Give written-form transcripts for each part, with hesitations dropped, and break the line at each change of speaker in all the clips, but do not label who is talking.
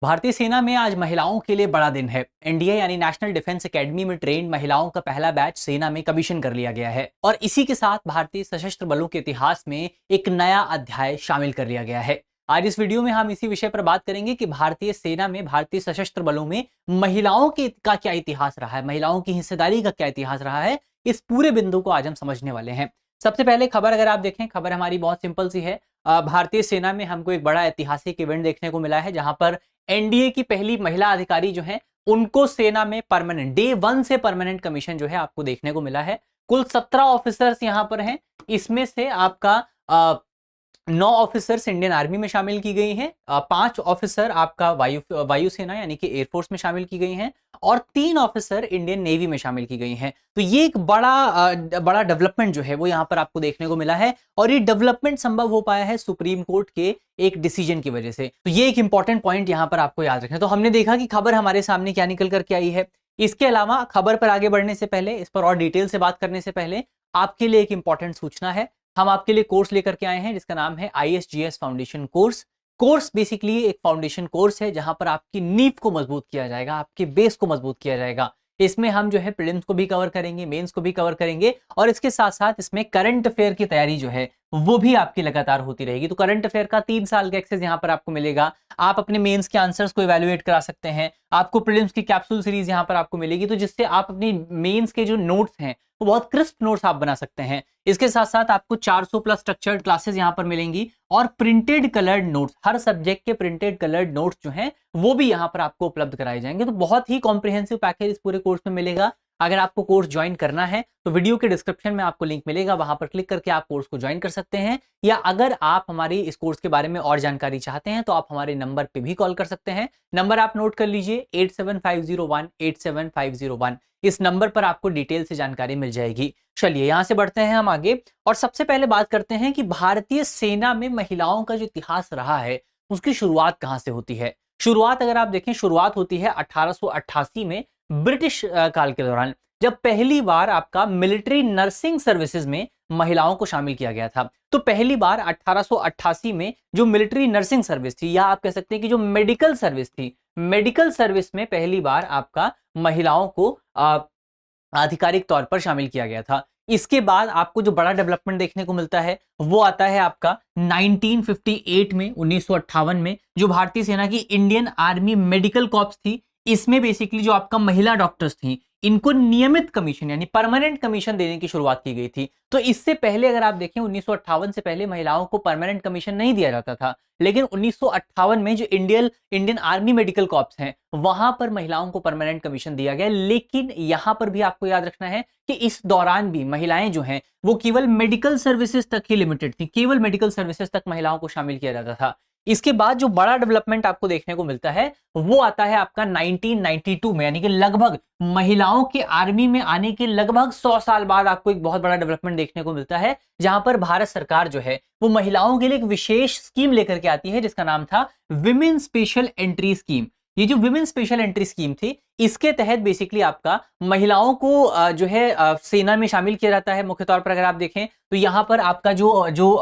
भारतीय सेना में आज महिलाओं के लिए बड़ा दिन है। एनडीए यानी नेशनल डिफेंस एकेडमी में ट्रेंड महिलाओं का पहला बैच सेना में कमीशन कर लिया गया है और इसी के साथ भारतीय सशस्त्र बलों के इतिहास में एक नया अध्याय शामिल कर लिया गया है। आज इस वीडियो में हम इसी विषय पर बात करेंगे कि भारतीय सेना में, भारतीय सशस्त्र बलों में महिलाओं का क्या इतिहास रहा है, महिलाओं की हिस्सेदारी का क्या इतिहास रहा है। इस पूरे बिंदु को आज हम समझने वाले हैं। सबसे पहले खबर अगर आप देखें, खबर हमारी बहुत सिंपल सी है। भारतीय सेना में हमको एक बड़ा ऐतिहासिक इवेंट देखने को मिला है जहां पर एनडीए की पहली महिला अधिकारी जो है उनको सेना में परमानेंट डे 1 से परमानेंट कमीशन जो है आपको देखने को मिला है। कुल 17 ऑफिसर्स यहां पर हैं। इसमें से आपका 9 ऑफिसर्स इंडियन आर्मी में शामिल की गई हैं, 5 ऑफिसर आपका वायुसेना यानी कि एयरफोर्स में शामिल की गई हैं और 3 ऑफिसर इंडियन नेवी में शामिल की गई हैं। तो ये एक बड़ा डेवलपमेंट जो है वो यहाँ पर आपको देखने को मिला है और ये डेवलपमेंट संभव हो पाया है सुप्रीम कोर्ट के एक डिसीजन की वजह से। तो ये एक इंपॉर्टेंट पॉइंट यहाँ पर आपको याद रखना है। तो हमने देखा कि खबर हमारे सामने क्या निकल करके आई है। इसके अलावा खबर पर आगे बढ़ने से पहले, इस पर और डिटेल से बात करने से पहले आपके लिए एक इंपॉर्टेंट सूचना है। हम आपके लिए कोर्स लेकर के आए हैं जिसका नाम है ISGS foundation course. Course basically एक फाउंडेशन कोर्स है जहां पर आपकी नींव को मजबूत किया जाएगा, आपके बेस को मजबूत किया जाएगा। इसमें हम जो है प्रीलिम्स को भी कवर करेंगे, मेंस को भी कवर करेंगे और इसके साथ साथ इसमें करंट अफेयर की तैयारी जो है वो भी आपकी लगातार होती रहेगी। तो करंट अफेयर का 3 साल का एक्सेस यहाँ पर आपको मिलेगा। आप अपने मेंस के आंसर्स को इवैल्यूएट करा सकते हैं। आपको प्रीलिम्स की कैप्सूल सीरीज यहाँ पर आपको मिलेगी, तो जिससे आप अपनी मेंस के जो नोट्स हैं वो बहुत क्रिस्प नोट्स आप बना सकते हैं। इसके साथ साथ आपको 400 प्लस स्ट्रक्चर्ड क्लासेस यहाँ पर मिलेंगी और प्रिंटेड कलर्ड नोट्स, हर सब्जेक्ट के प्रिंटेड कलर्ड नोट्स जो हैं वो भी यहाँ पर आपको उपलब्ध कराए जाएंगे। तो बहुत ही कॉम्प्रिहेंसिव पैकेज इस पूरे कोर्स में मिलेगा। अगर आपको कोर्स ज्वाइन करना है तो वीडियो के डिस्क्रिप्शन में आपको लिंक मिलेगा, वहां पर क्लिक करके आप कोर्स को ज्वाइन कर सकते हैं। या अगर आप हमारी इस कोर्स के बारे में और जानकारी चाहते हैं तो आप हमारे नंबर पे भी कॉल कर सकते हैं। नंबर आप नोट कर लीजिए 8750187501। इस नंबर पर आपको डिटेल से जानकारी मिल जाएगी। चलिए यहां से बढ़ते हैं हम आगे और सबसे पहले बात करते हैं कि भारतीय सेना में महिलाओं का जो इतिहास रहा है उसकी शुरुआत कहां से होती है। शुरुआत अगर आप देखें, शुरुआत होती है 1888 में ब्रिटिश काल के दौरान, जब पहली बार आपका मिलिट्री नर्सिंग सर्विसेज में महिलाओं को शामिल किया गया था। तो पहली बार 1888 में जो मिलिट्री नर्सिंग सर्विस थी, या आप कह सकते हैं कि जो मेडिकल सर्विस थी, मेडिकल सर्विस में पहली बार आपका महिलाओं को आधिकारिक तौर पर शामिल किया गया था। इसके बाद आपको जो बड़ा डेवलपमेंट देखने को मिलता है वो आता है आपका 1958 में, 1958 में जो भारतीय सेना की इंडियन आर्मी मेडिकल कॉर्प्स थी, इसमें बेसिकली जो आपका महिला डॉक्टर्स थी इनको नियमित कमीशन यानी परमानेंट कमीशन देने की शुरुआत की गई थी। तो इससे पहले अगर आप देखें 1958 से पहले महिलाओं को परमानेंट कमीशन नहीं दिया जाता था, लेकिन 1958 में जो इंडियन आर्मी मेडिकल कॉर्प्स हैं वहां पर महिलाओं को परमानेंट कमीशन दिया गया। लेकिन यहां पर भी आपको याद रखना है कि इस दौरान भी महिलाएं जो हैं वो केवल मेडिकल सर्विसेज तक ही लिमिटेड थी, केवल मेडिकल सर्विसेज तक महिलाओं को शामिल किया जाता था। इसके बाद जो बड़ा डेवलपमेंट आपको देखने को मिलता है वो आता है आपका 1992 में, यानी कि लगभग महिलाओं के आर्मी में आने के लगभग 100 साल बाद आपको एक बहुत बड़ा डेवलपमेंट देखने को मिलता है, जहां पर भारत सरकार जो है वो महिलाओं के लिए एक विशेष स्कीम लेकर के आती है जिसका नाम था विमेन स्पेशल एंट्री स्कीम। ये जो विमेन स्पेशल एंट्री स्कीम थी, इसके तहत बेसिकली आपका महिलाओं को जो है सेना में शामिल किया जाता है। मुख्य तौर पर अगर आप देखें तो यहाँ पर आपका जो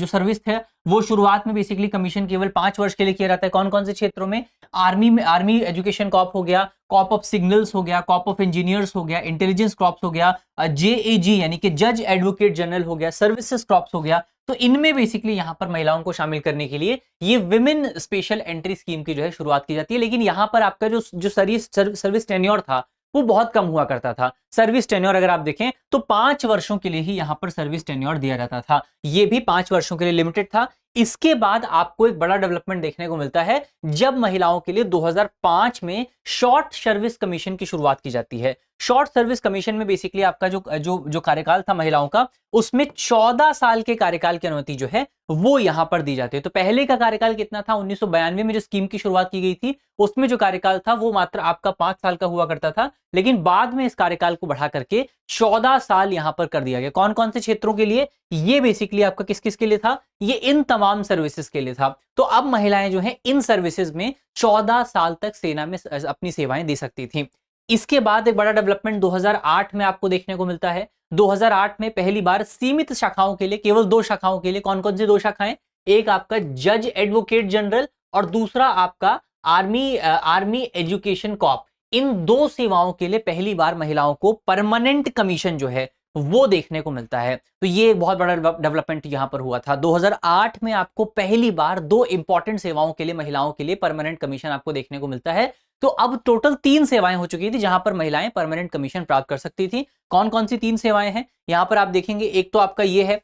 सर्विस है वो शुरुआत में बेसिकली कमीशन केवल 5 वर्ष के लिए किया जाता है। कौन कौन से क्षेत्रों में? आर्मी एजुकेशन कॉर्प हो गया, कॉर्प ऑफ सिग्नल्स हो गया, कॉर्प ऑफ इंजीनियर्स हो गया, इंटेलिजेंस कॉर्प्स हो गया, JAG यानी कि जज एडवोकेट जनरल हो गया, सर्विसेज कॉर्प्स हो गया। तो इनमें बेसिकली यहाँ पर महिलाओं को शामिल करने के लिए ये विमेन स्पेशल एंट्री स्कीम की जो है शुरुआत की जाती है। लेकिन यहाँ पर आपका जो सर्विस टेन्योर था वो बहुत कम हुआ करता था। सर्विस टेन्योर अगर आप देखें तो 5 वर्षों के लिए ही यहां पर सर्विस टेन्योर दिया जाता था, ये भी 5 वर्षों के लिए लिमिटेड था। इसके बाद आपको एक बड़ा डेवलपमेंट देखने को मिलता है जब महिलाओं के लिए 2005 में शॉर्ट सर्विस कमीशन की शुरुआत की जाती है। शॉर्ट सर्विस कमीशन में बेसिकली आपका जो कार्यकाल था महिलाओं का, उसमें 14 साल के कार्यकाल की अनुमति जो है वो यहां पर दी जाती है। तो पहले का कार्यकाल कितना था? 1992 में जो स्कीम की शुरुआत की गई थी उसमें जो कार्यकाल था वो मात्र आपका 5 साल का हुआ करता था, लेकिन बाद में इस कार्यकाल को बढ़ा करके 14 साल यहां पर कर दिया गया। कौन कौन से क्षेत्रों के लिए? ये बेसिकली आपका किस किस के लिए था? ये इन तमाम सर्विसेज के लिए था। तो अब महिलाएं जो हैं इन सर्विसेज में 14 साल तक सेना में अपनी सेवाएं दे सकती थी। इसके बाद एक बड़ा डेवलपमेंट 2008 में आपको देखने को मिलता है। 2008 में पहली बार सीमित शाखाओं के लिए, केवल 2 शाखाओं के लिए, कौन कौन सी 2 शाखाएं? एक आपका जज एडवोकेट जनरल और दूसरा आपका आर्मी एजुकेशन कॉर्प। इन 2 सेवाओं के लिए पहली बार महिलाओं को परमानेंट कमीशन जो है वो देखने को मिलता है। तो ये एक बहुत बड़ा डेवलपमेंट यहां पर हुआ था। 2008 में आपको पहली बार 2 इंपॉर्टेंट सेवाओं के लिए महिलाओं के लिए परमानेंट कमीशन आपको देखने को मिलता है। तो अब टोटल 3 सेवाएं हो चुकी थी जहां पर महिलाएं परमानेंट कमीशन प्राप्त कर सकती थी। कौन कौन सी 3 सेवाएं हैं यहां पर आप देखेंगे। एक तो आपका ये है,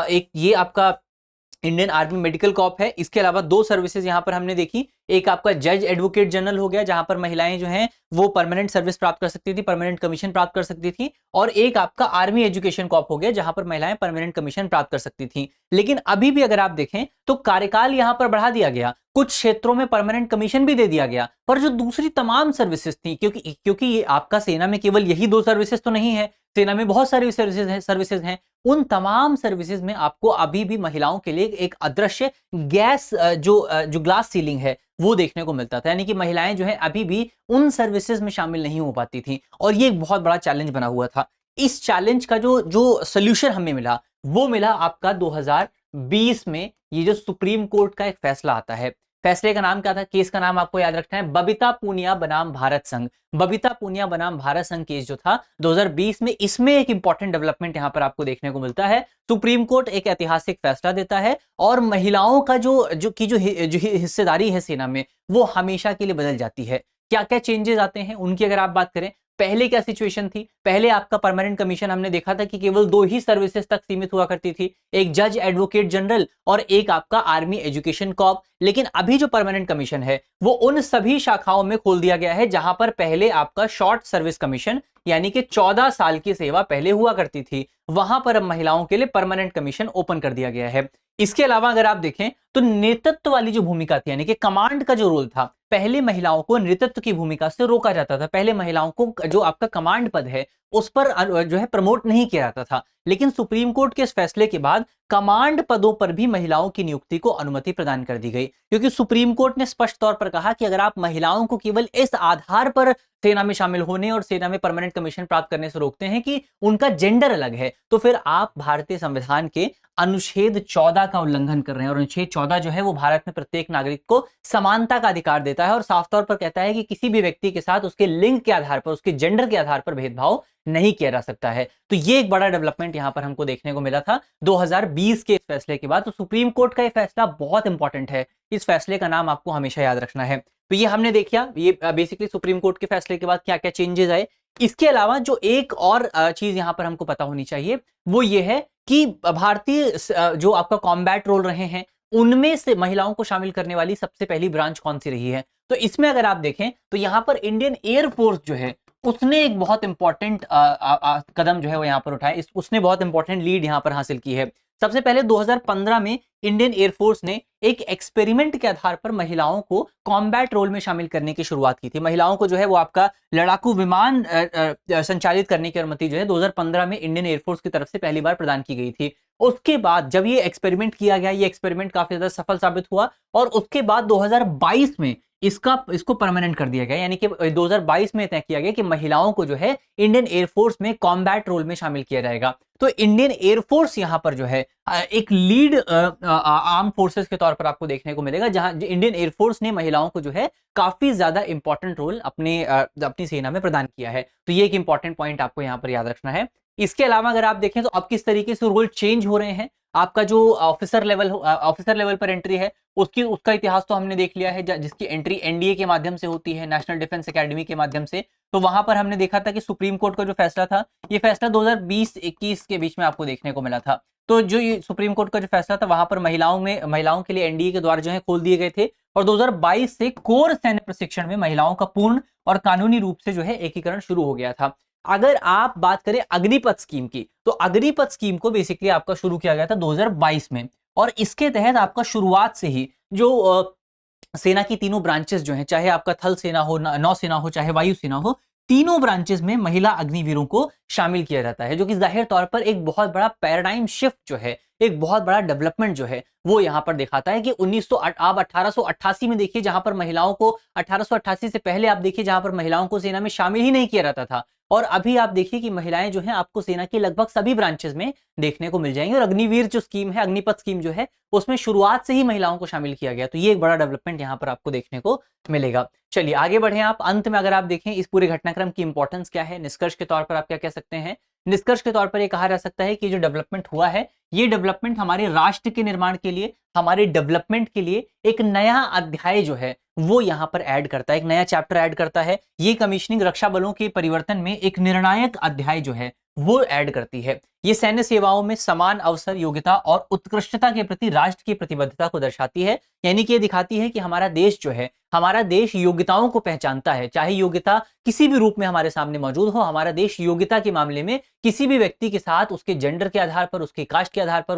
एक ये आपका इंडियन आर्मी मेडिकल कॉर्प है। इसके अलावा 2 सर्विसेज यहां पर हमने देखी। एक आपका जज एडवोकेट जनरल हो गया, जहां पर महिलाएं जो हैं वो परमानेंट सर्विस प्राप्त कर सकती थी, परमानेंट कमीशन प्राप्त कर सकती थी। और एक आपका आर्मी एजुकेशन कॉर्प हो गया, जहां पर महिलाएं परमानेंट कमीशन प्राप्त कर सकती थी। लेकिन अभी भी अगर आप देखें तो कार्यकाल यहां पर बढ़ा दिया गया, कुछ क्षेत्रों में परमानेंट कमीशन भी दे दिया गया। पर जो दूसरी तमाम सर्विसेज थी, क्योंकि ये आपका सेना में केवल यही 2 सर्विसेज तो नहीं है, सेना में बहुत सारी सर्विसेज हैं। उन तमाम सर्विसेज में आपको अभी भी महिलाओं के लिए एक अदृश्य गैस जो ग्लास सीलिंग है वो देखने को मिलता था। यानी कि महिलाएं जो है अभी भी उन सर्विसेज में शामिल नहीं हो पाती थी, और ये एक बहुत बड़ा चैलेंज बना हुआ था। इस चैलेंज का जो सोल्यूशन हमें मिला वो मिला आपका 2020 में। ये जो सुप्रीम कोर्ट का एक फैसला आता है, फैसले का नाम क्या था, केस का नाम आपको याद रखना है, बबीता पूनिया बनाम भारत संघ। बबीता पूनिया बनाम भारत संघ केस जो था 2020 में, इसमें एक इंपॉर्टेंट डेवलपमेंट यहां पर आपको देखने को मिलता है। सुप्रीम कोर्ट एक ऐतिहासिक फैसला देता है और महिलाओं का जो हिस्सेदारी है सेना में वो हमेशा के लिए बदल जाती है। क्या क्या चेंजेस आते हैं उनकी अगर आप बात करें, पहले क्या सिचुएशन थी, पहले आपका परमानेंट कमीशन हमने देखा था कि केवल 2 ही सर्विसेज तक सीमित हुआ करती थी, एक जज एडवोकेट जनरल और एक आपका आर्मी एजुकेशन कॉर्प। लेकिन अभी जो परमानेंट कमीशन है वो उन सभी शाखाओं में खोल दिया गया है जहां पर पहले आपका शॉर्ट सर्विस कमीशन यानी कि 14 साल की सेवा पहले हुआ करती थी, वहां पर अब महिलाओं के लिए परमानेंट कमीशन ओपन कर दिया गया है। इसके अलावा अगर आप देखें तो नेतृत्व वाली जो भूमिका थी, यानी कि कमांड का जो रोल था, पहले महिलाओं को नेतृत्व की भूमिका से रोका जाता था। पहले महिलाओं को जो आपका कमांड पद है उस पर जो है प्रमोट नहीं किया जाता था। लेकिन सुप्रीम कोर्ट के इस फैसले के बाद कमांड पदों पर भी महिलाओं की नियुक्ति को अनुमति प्रदान कर दी गई, क्योंकि सुप्रीम कोर्ट ने स्पष्ट तौर पर कहा कि अगर आप महिलाओं को केवल इस आधार पर सेना में शामिल होने और सेना में परमानेंट कमीशन प्राप्त करने से रोकते हैं कि उनका जेंडर अलग है, तो फिर आप भारतीय संविधान के अनुच्छेद 14 का उल्लंघन कर रहे हैं। और अनुच्छेद 14 जो है वो भारत में प्रत्येक नागरिक को समानता का अधिकार देता है और साफ तौर पर कहता है कि किसी भी व्यक्ति के साथ उसके लिंग के आधार पर, उसके जेंडर के आधार पर भेदभाव नहीं किया जा सकता है। तो ये एक बड़ा डेवलपमेंट यहां पर हमको देखने को मिला था 2020 के इस फैसले के बाद। तो सुप्रीम कोर्ट का ये फैसला बहुत इंपॉर्टेंट है, इस फैसले का नाम आपको हमेशा याद रखना है। तो ये हमने देखा, ये बेसिकली सुप्रीम कोर्ट के फैसले के बाद क्या क्या चेंजेस आए। इसके अलावा जो एक और चीज यहां पर हमको पता होनी चाहिए वो ये है कि भारतीय जो आपका कॉम्बैट रोल रहे हैं उनमें से महिलाओं को शामिल करने वाली सबसे पहली ब्रांच कौन सी रही है। तो इसमें अगर आप देखें तो यहां पर इंडियन एयरफोर्स जो है उसने एक बहुत इंपॉर्टेंट कदम जो है वो यहां पर उठाया, उसने बहुत इंपॉर्टेंट लीड यहां पर हासिल की है। सबसे पहले 2015 में इंडियन एयरफोर्स ने एक एक्सपेरिमेंट के आधार पर महिलाओं को कॉम्बैट रोल में शामिल करने की शुरुआत की थी। महिलाओं को जो है वो आपका लड़ाकू विमान संचालित करने की अनुमति जो है 2015 में इंडियन एयरफोर्स की तरफ से पहली बार प्रदान की गई थी। उसके बाद जब ये एक्सपेरिमेंट किया गया, ये एक्सपेरिमेंट काफी ज्यादा सफल साबित हुआ और उसके बाद 2022 में इसको परमानेंट कर दिया गया। यानी कि 2022 में तय किया गया कि महिलाओं को जो है इंडियन एयरफोर्स में कॉम्बैट रोल में शामिल किया जाएगा। तो इंडियन एयरफोर्स यहां पर जो है एक लीड आर्म फोर्सेस के तौर पर आपको देखने को मिलेगा, जहां इंडियन एयरफोर्स ने महिलाओं को जो है काफी ज्यादा इंपॉर्टेंट रोल अपनी सेना में प्रदान किया है। तो ये एक इंपॉर्टेंट पॉइंट आपको यहां पर याद रखना है। इसके अलावा अगर आप देखें तो अब किस तरीके से रोल चेंज हो रहे हैं, आपका जो ऑफिसर लेवल पर एंट्री है उसका इतिहास तो हमने देख लिया है, जिसकी एंट्री एनडीए के माध्यम से होती है, नेशनल डिफेंस एकेडमी के माध्यम से। तो वहां पर हमने देखा था कि सुप्रीम कोर्ट का जो फैसला था, ये फैसला 2020-21 के बीच में आपको देखने को मिला था। तो जो ये सुप्रीम कोर्ट का जो फैसला था वहां पर महिलाओं के लिए एनडीए के द्वार जो है खोल दिए गए थे और 2022 से कोर सैन्य प्रशिक्षण में महिलाओं का पूर्ण और कानूनी रूप से जो है एकीकरण शुरू हो गया था। अगर आप बात करें अग्निपथ स्कीम की, तो अग्निपथ स्कीम को बेसिकली आपका शुरू किया गया था 2022 में और इसके तहत आपका शुरुआत से ही जो सेना की तीनों ब्रांचेस जो हैं, चाहे आपका थल सेना हो, नौसेना हो, चाहे वायुसेना हो, तीनों ब्रांचेस में महिला अग्निवीरों को शामिल किया जाता है, जो कि जाहिर तौर पर एक बहुत बड़ा पैराडाइम शिफ्ट जो है, एक बहुत बड़ा डेवलपमेंट जो है वो यहाँ पर दिखाता है कि 1900 आप 1888 में देखिए, जहां पर महिलाओं को 1888 से पहले आप देखिए जहां पर महिलाओं को सेना में शामिल ही नहीं किया जाता था, और अभी आप देखिए कि महिलाएं जो हैं आपको सेना की लगभग सभी ब्रांचेस में देखने को मिल जाएंगी। और अग्निवीर जो स्कीम है, अग्निपथ स्कीम जो है, उसमें शुरुआत से ही महिलाओं को शामिल किया गया। तो ये एक बड़ा डेवलपमेंट यहाँ पर आपको देखने को मिलेगा। चलिए आगे बढ़े आप। अंत में अगर आप देखें इस पूरे घटनाक्रम की इंपॉर्टेंस क्या है, निष्कर्ष के तौर पर आप क्या कह सकते हैं? निष्कर्ष के तौर पर यह कहा जा सकता है कि जो डेवलपमेंट हुआ है, ये डेवलपमेंट हमारे राष्ट्र के निर्माण के लिए, हमारे डेवलपमेंट के लिए एक नया अध्याय जो है वो यहां पर ऐड करता है, एक नया चैप्टर ऐड करता है। ये कमीशनिंग रक्षा बलों के परिवर्तन में एक निर्णायक अध्याय जो है वो ऐड करती है। ये सैन्य सेवाओं में समान अवसर, योग्यता और उत्कृष्टता के प्रति राष्ट्र की प्रतिबद्धता को दर्शाती है। यानी कि ये दिखाती है कि हमारा देश जो है, हमारा देश योग्यताओं को पहचानता है, चाहे योग्यता किसी भी रूप में हमारे सामने मौजूद हो। हमारा देश योग्यता के मामले में किसी भी व्यक्ति के साथ उसके जेंडर के आधार पर, उसके कास्ट के आधार पर,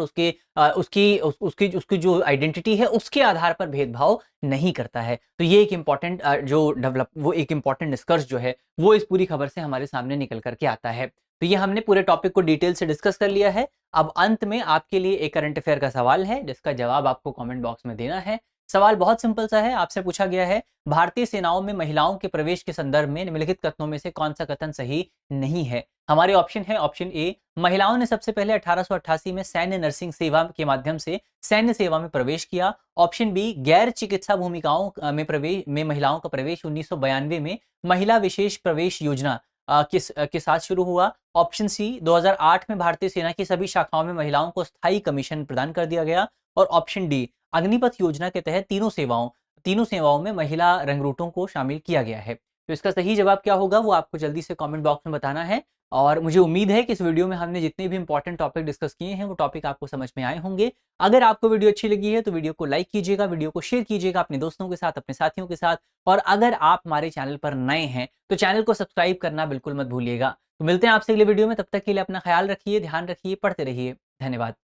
उसकी जो आइडेंटिटी है उसके आधार पर भेदभाव नहीं करता है। तो ये एक इंपॉर्टेंट एक इंपॉर्टेंट निष्कर्ष जो है वो इस पूरी खबर से हमारे सामने निकल करके आता है। तो ये हमने पूरे टॉपिक को डिटेल से डिस्कस कर लिया है। अब अंत में आपके लिए एक करंट अफेयर का सवाल है जिसका जवाब आपको कमेंट बॉक्स में देना है। सवाल बहुत सिंपल सा है, आपसे पूछा गया है भारतीय सेनाओं में महिलाओं के प्रवेश के संदर्भ में निम्नलिखित कथनों में से कौन सा कथन सही नहीं है। हमारे ऑप्शन है, ऑप्शन ए, महिलाओं ने सबसे पहले 1888 में सैन्य नर्सिंग सेवा के माध्यम से सैन्य सेवा में प्रवेश किया। ऑप्शन बी, गैर चिकित्सा भूमिकाओं में महिलाओं का प्रवेश 1992 में महिला विशेष प्रवेश योजना के साथ शुरू हुआ। ऑप्शन सी, 2008 में भारतीय सेना की सभी शाखाओं में महिलाओं को स्थायी कमीशन प्रदान कर दिया गया। और ऑप्शन डी, अग्निपथ योजना के तहत तीनों सेवाओं में महिला रंगरूटों को शामिल किया गया है। तो इसका सही जवाब क्या होगा वो आपको जल्दी से कमेंट बॉक्स में बताना है। और मुझे उम्मीद है कि इस वीडियो में हमने जितने भी इंपॉर्टेंट टॉपिक डिस्कस किए हैं वो टॉपिक आपको समझ में आए होंगे। अगर आपको वीडियो अच्छी लगी है तो वीडियो को लाइक कीजिएगा, वीडियो को शेयर कीजिएगा अपने दोस्तों के साथ, अपने साथियों के साथ। और अगर आप हमारे चैनल पर नए हैं तो चैनल को सब्सक्राइब करना बिल्कुल मत भूलिएगा। तो मिलते हैं आपसे अगले वीडियो में, तब तक के लिए अपना ख्याल रखिए, ध्यान रखिए, पढ़ते रहिए। धन्यवाद।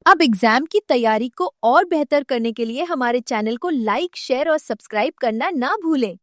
अब एग्जाम की तैयारी को और बेहतर करने के लिए हमारे चैनल को लाइक, शेयर और सब्सक्राइब करना ना भूलें।